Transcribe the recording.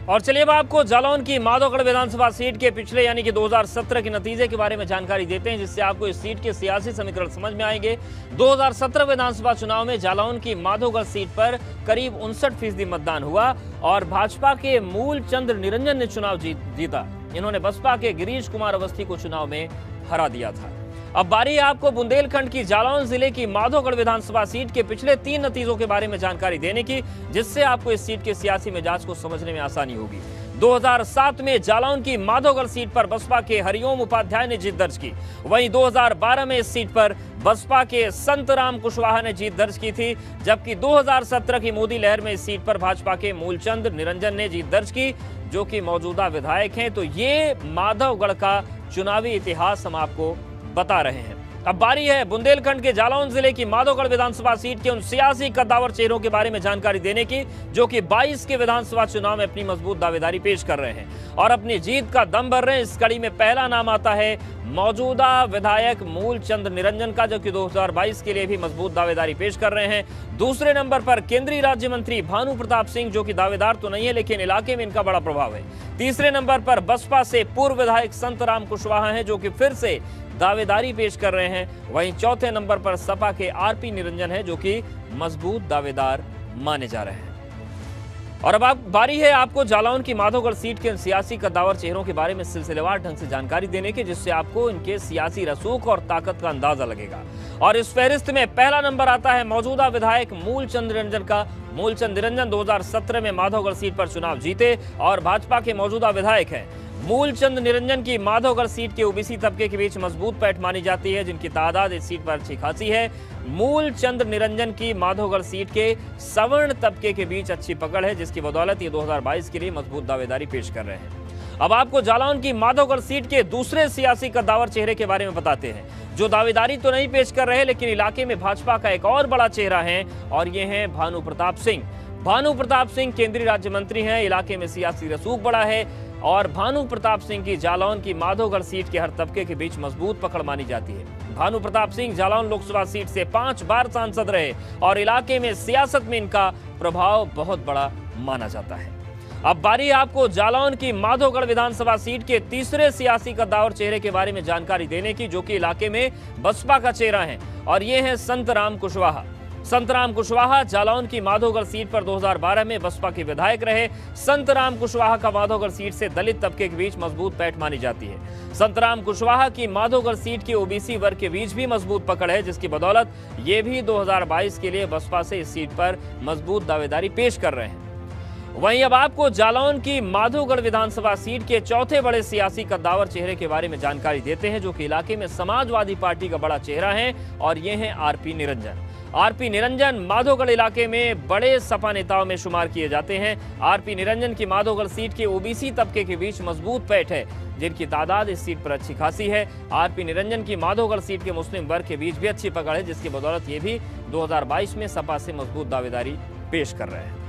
और चलिए अब आपको जालौन की माधोगढ़ विधानसभा सीट के पिछले यानी कि 2017 के नतीजे के बारे में जानकारी देते हैं, जिससे आपको इस सीट के सियासी समीकरण समझ में आएंगे। 2017 विधानसभा चुनाव में जालौन की माधोगढ़ सीट पर करीब 59% मतदान हुआ और भाजपा के मूलचंद निरंजन ने चुनाव जीता। इन्होंने बसपा के गिरीश कुमार अवस्थी को चुनाव में हरा दिया था। अब बारी है आपको बुंदेलखंड की जालौन जिले की माधोगढ़ विधानसभा सीट के पिछले 3 नतीजों के बारे में जानकारी देने की, जिससे आपको इस सीट के सियासी मिजाज को समझने में आसानी होगी। 2007 में जालौन की माधोगढ़ सीट पर बसपा के हरिओम उपाध्याय ने जीत दर्ज की। वहीं 2012 में इस सीट पर बसपा के संतराम कुशवाहा ने जीत दर्ज की थी, जबकि 2017 की मोदी लहर में इस सीट पर भाजपा के मूलचंद निरंजन ने जीत दर्ज की, जो कि मौजूदा विधायक हैं। तो ये माधोगढ़ का चुनावी इतिहास हम आपको बता रहे हैं। अब बारी है बुंदेलखंड के जालौन जिले की माधोगढ़ विधानसभा सीट के उन सियासी कद्दावर चेहरों के बारे में जानकारी देने की, जो कि 22 के विधानसभा चुनाव में अपनी मजबूत दावेदारी पेश कर रहे हैं और अपनी जीत का दम भर रहे हैं। इस कड़ी में पहला नाम आता है मौजूदा विधायक मूलचंद निरंजन का, जो कि 2022 के लिए भी मजबूत दावेदारी पेश कर रहे हैं। दूसरे नंबर पर केंद्रीय राज्य मंत्री भानु प्रताप सिंह, जो कि दावेदार तो नहीं है लेकिन इलाके में इनका बड़ा प्रभाव है। तीसरे नंबर पर बसपा से पूर्व विधायक संतराम कुशवाहा हैं, जो कि फिर से दावेदारी पेश कर रहे हैं। वहीं चौथे नंबर पर सपा के आरपी निरंजन है, जो कि मजबूत दावेदार माने जा रहे हैं। और अब बारी है आपको जालौन की माधोगढ़ सीट के सियासी कद्दावर चेहरों के बारे में सिलसिलेवार ढंग से जानकारी देने की, जिससे आपको इनके सियासी रसूख और ताकत का अंदाजा लगेगा। और इस फहरिस्त में पहला नंबर आता है मौजूदा विधायक मूलचंद निरंजन का। मूलचंद निरंजन 2017 में माधोगढ़ सीट पर चुनाव जीते और भाजपा के मौजूदा विधायक हैं। मूलचंद निरंजन की माधोगढ़ सीट के ओबीसी तबके के बीच मजबूत पैठ मानी जाती है, जिनकी तादाद इस सीट पर अच्छी खासी है। मूलचंद निरंजन की माधोगढ़ सीट के सवर्ण तबके के बीच अच्छी पकड़ है, जिसकी बदौलत ये 2022 के लिए मजबूत दावेदारी पेश कर रहे हैं। अब आपको जालौन की माधोगढ़ सीट के दूसरे सियासी कद्दावर चेहरे के बारे में बताते हैं, जो दावेदारी तो नहीं पेश कर रहे लेकिन इलाके में भाजपा का एक और बड़ा चेहरा है, और ये है भानु प्रताप सिंह। भानु प्रताप सिंह केंद्रीय राज्य मंत्री हैं, इलाके में सियासी रसूख बड़ा है और भानु प्रताप सिंह की जालौन की माधोगढ़ सीट के हर तबके के बीच मजबूत पकड़ मानी जाती है। भानु प्रताप सिंह जालौन लोकसभा सीट से 5 बार सांसद रहे और इलाके में सियासत में इनका प्रभाव बहुत बड़ा माना जाता है। अब बारी आपको जालौन की माधोगढ़ विधानसभा सीट के तीसरे सियासी कद्दावर चेहरे के बारे में जानकारी देने की, जो कि इलाके में बसपा का चेहरा है, और ये है संतराम कुशवाहा। संतराम कुशवाहा जालौन की माधोगढ़ सीट पर 2012 में बसपा के विधायक रहे। संतराम कुशवाहा का माधोगढ़ सीट से दलित तबके के बीच मजबूत पैठ मानी जाती है। संतराम कुशवाहा की माधोगढ़ सीट के ओबीसी वर्ग के बीच भी मजबूत पकड़ है, जिसकी बदौलत ये भी 2022 के लिए बसपा से इस सीट पर मजबूत दावेदारी पेश कर रहे हैं। वहीं अब आपको जालौन की माधोगढ़ विधानसभा सीट के चौथे बड़े सियासी कद्दावर चेहरे के बारे में जानकारी देते हैं, जो कि इलाके में समाजवादी पार्टी का बड़ा चेहरा है, और ये हैं आरपी निरंजन। आरपी निरंजन माधोगढ़ इलाके में बड़े सपा नेताओं में शुमार किए जाते हैं। आरपी निरंजन की माधोगढ़ सीट के ओबीसी तबके के बीच मजबूत पैठ है, जिनकी तादाद इस सीट पर अच्छी खासी है। आरपी निरंजन की माधोगढ़ सीट के मुस्लिम वर्ग के बीच भी अच्छी पकड़ है, जिसकी बदौलत ये भी 2022 में सपा से मजबूत दावेदारी पेश कर रहे हैं।